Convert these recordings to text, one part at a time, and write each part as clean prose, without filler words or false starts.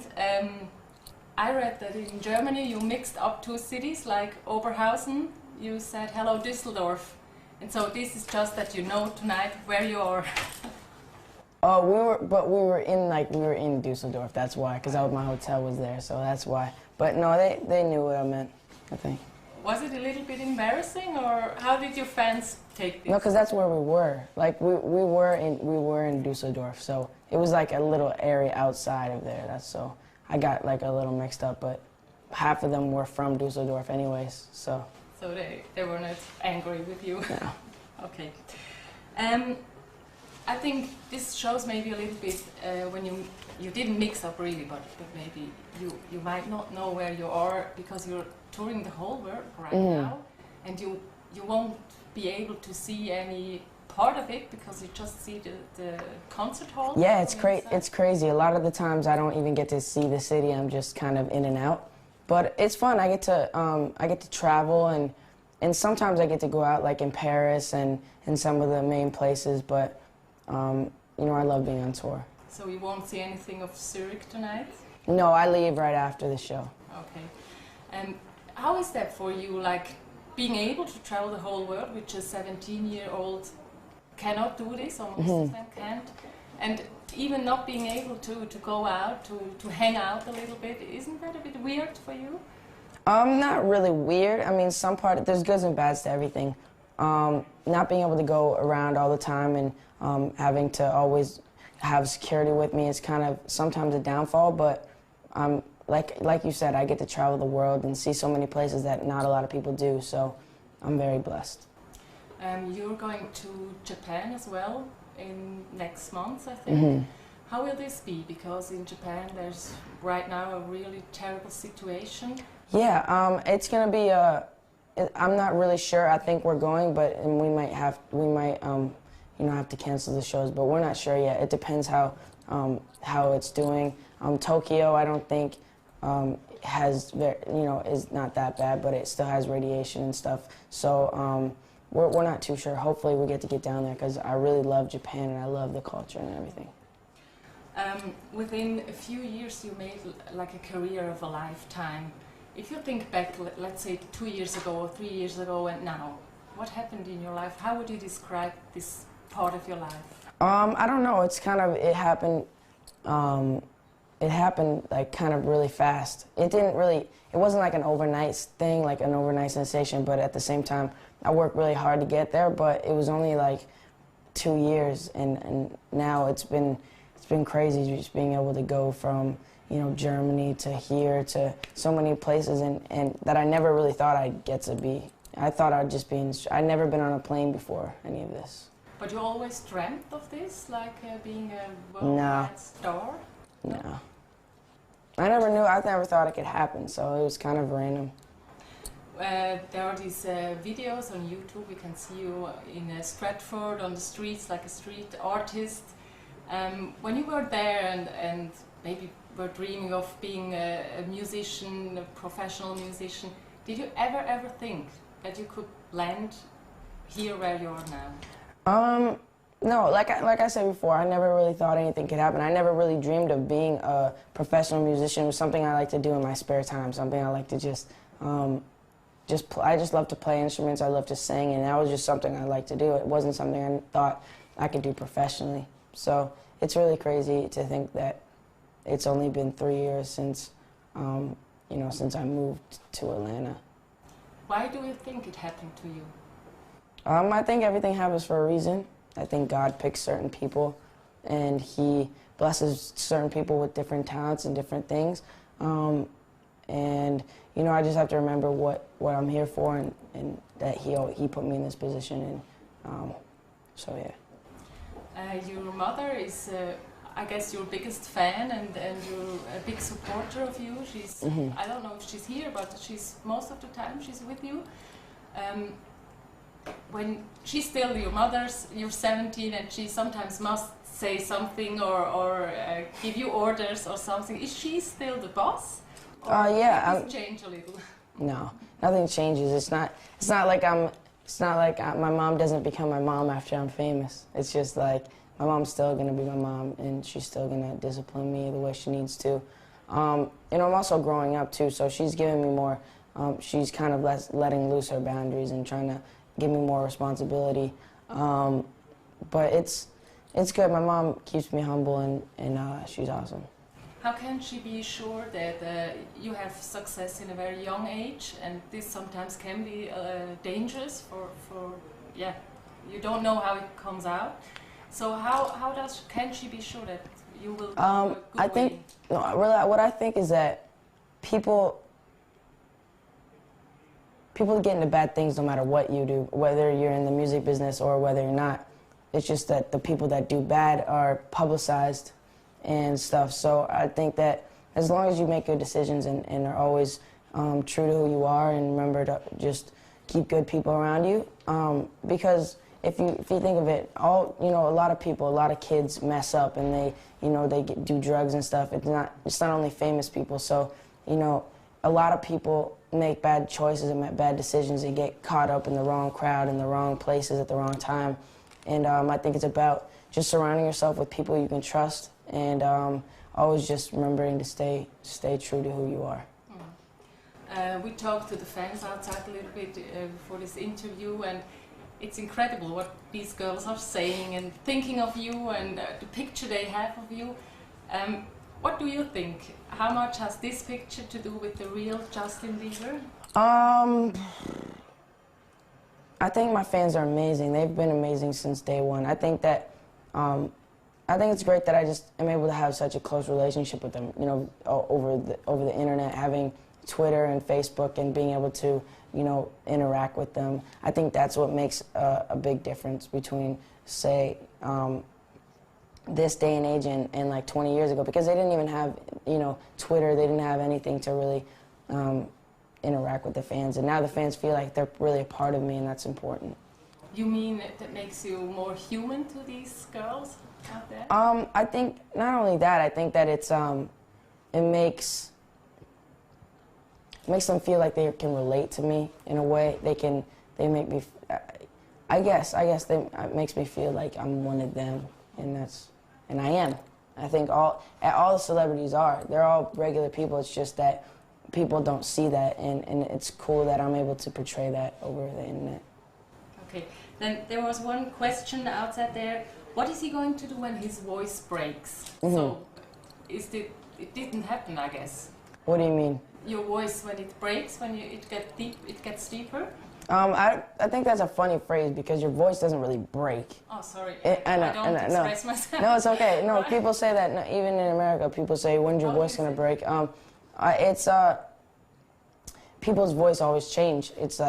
mind. I read that in Germany you mixed up two cities like Oberhausen. You said hello Düsseldorf, and so this is just that you know tonight where you are. Oh, we were in Düsseldorf. That's why, because my hotel was there, so that's why. But no, they knew what I meant, I think. Was it a little bit embarrassing, or how did your fans take this? No, because that's where we were. Like we were in Düsseldorf, so it was like a little area outside of there. That's so I got like a little mixed up, but half of them were from Düsseldorf, anyways. So. So they were not angry with you. No. Okay. I think this shows maybe a little bit when you didn't mix up really, but maybe you might not know where you are because you're touring the whole world right now, and you won't be able to see any part of it because you just see the concert hall. Yeah, it's crazy. A lot of the times I don't even get to see the city. I'm just kind of in and out. But it's fun. I get to travel, and sometimes I get to go out like in Paris and in some of the main places. But you know, I love being on tour. So you won't see anything of Zurich tonight? No, I leave right after the show. Okay. And how is that for you? Like being able to travel the whole world, which a 17-year-old cannot do this, or most of them can't, and even not being able to go out, to hang out a little bit, isn't that a bit weird for you? Not really weird. I mean, there's goods and bads to everything. Not being able to go around all the time and having to always have security with me is kind of sometimes a downfall, but like you said, I get to travel the world and see so many places that not a lot of people do, so I'm very blessed. You're going to Japan as well in next month, I think. How will this be? Because in Japan there's right now a really terrible situation. Yeah, it's gonna be I'm not really sure. I think we're going, but we might you know, have to cancel the shows. But we're not sure yet. It depends how it's doing. Tokyo, I don't think is not that bad, but it still has radiation and stuff. So we're not too sure. Hopefully, we get to get down there because I really love Japan and I love the culture and everything. Within a few years, you made like a career of a lifetime. If you think back, let's say 2 years ago or 3 years ago and now, what happened in your life? How would you describe this part of your life? I don't know. It's kind of, it happened like kind of really fast. It wasn't like an overnight thing, like an overnight sensation, but at the same time, I worked really hard to get there, but it was only like 2 years, and now it's been crazy just being able to go from, you know, Germany to here to so many places, and that I never really thought I'd get to be. I thought I'd just be I'd never been on a plane before any of this. But you always dreamt of this, like being a worldwide star? No. I never thought it could happen, so it was kind of random. There are these videos on YouTube. We can see you in Stratford on the streets like a street artist. When you were there and maybe were dreaming of being a musician, a professional musician, did you ever think that you could land here where you are now? No, like I said before, I never really thought anything could happen. I never really dreamed of being a professional musician. It was something I like to do in my spare time, something I like to I just love to play instruments, I love to sing, and that was just something I like to do. It wasn't something I thought I could do professionally. So it's really crazy to think that it's only been 3 years since, you know, since I moved to Atlanta. Why do you think it happened to you? I think everything happens for a reason. I think God picks certain people, and He blesses certain people with different talents and different things. And you know, I just have to remember what I'm here for, and that He put me in this position, and so yeah. Your mother is, I guess, your biggest fan, and you're a big supporter of you. She's, I don't know if she's here, but she's most of the time she's with you. When she's still your mother's, you're 17, and she sometimes must say something or give you orders or something. Is she still the boss? Or yeah. Does it change a little? No, nothing changes. It's not like my mom doesn't become my mom after I'm famous. It's just like my mom's still gonna be my mom, and she's still gonna discipline me the way she needs to. You know, I'm also growing up too, so she's giving me more. She's kind of letting loose her boundaries and trying to give me more responsibility. But it's good. My mom keeps me humble, and she's awesome. How can she be sure that you have success in a very young age, and this sometimes can be dangerous for yeah, you don't know how it comes out. So can she be sure that you will go a good I think, way? no, really, what I think is that people get into bad things no matter what you do, whether you're in the music business or whether you're not. It's just that the people that do bad are publicized and stuff. So I think that as long as you make good decisions and are always true to who you are, and remember to just keep good people around you, because if you think of it, a lot of people, a lot of kids mess up and they do drugs and stuff. It's not only famous people. So a lot of people make bad choices and make bad decisions and get caught up in the wrong crowd in the wrong places at the wrong time. And I think it's about just surrounding yourself with people you can trust, and always just remembering to stay true to who you are. We talked to the fans outside a little bit for this interview, and it's incredible what these girls are saying and thinking of you, and the picture they have of you. What do you think? How much has this picture to do with the real Justin Bieber? I think my fans are amazing. They've been amazing since day one. I think that I think it's great that I just am able to have such a close relationship with them. Over the internet, having Twitter and Facebook, and being able to interact with them. I think that's what makes a big difference between, say, this day and age and like 20 years ago, because they didn't even have Twitter. They didn't have anything to really interact with the fans, and now the fans feel like they're really a part of me, and that's important. You mean that makes you more human to these girls out there? I think not only that. I think that it makes them feel like they can relate to me in a way. They make me. I guess it makes me feel like I'm one of them, and I am. I think all the celebrities are. They're all regular people. It's just that people don't see that, and it's cool that I'm able to portray that over the internet. Okay, then there was one question outside there. What is he going to do when his voice breaks? Mm-hmm. So, it didn't happen, I guess. What do you mean? Your voice, when it breaks, it gets deeper? I think that's a funny phrase, because your voice doesn't really break. Oh, sorry. I don't express myself. No, it's okay. No, people say that. No, even in America, people say, "When's your voice gonna break?" People's voice always change. It's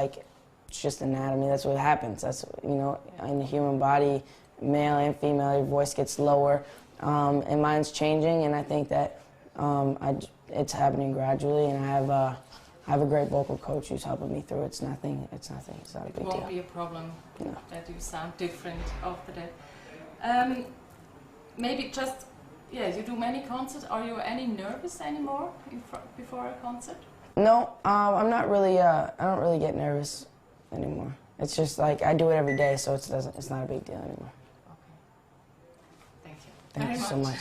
just anatomy. That's what happens. That's in the human body, male and female, your voice gets lower, and mine's changing. And I think that it's happening gradually, and I have a great vocal coach who's helping me through. It's nothing. It's not a big deal. It won't be a problem. No. That you sound different after that. Maybe just, you do many concerts. Are you any nervous anymore before a concert? No, I'm not really. I don't really get nervous anymore. It's just like I do it every day, so it's not a big deal anymore. Okay. Thank you. Thank you so much.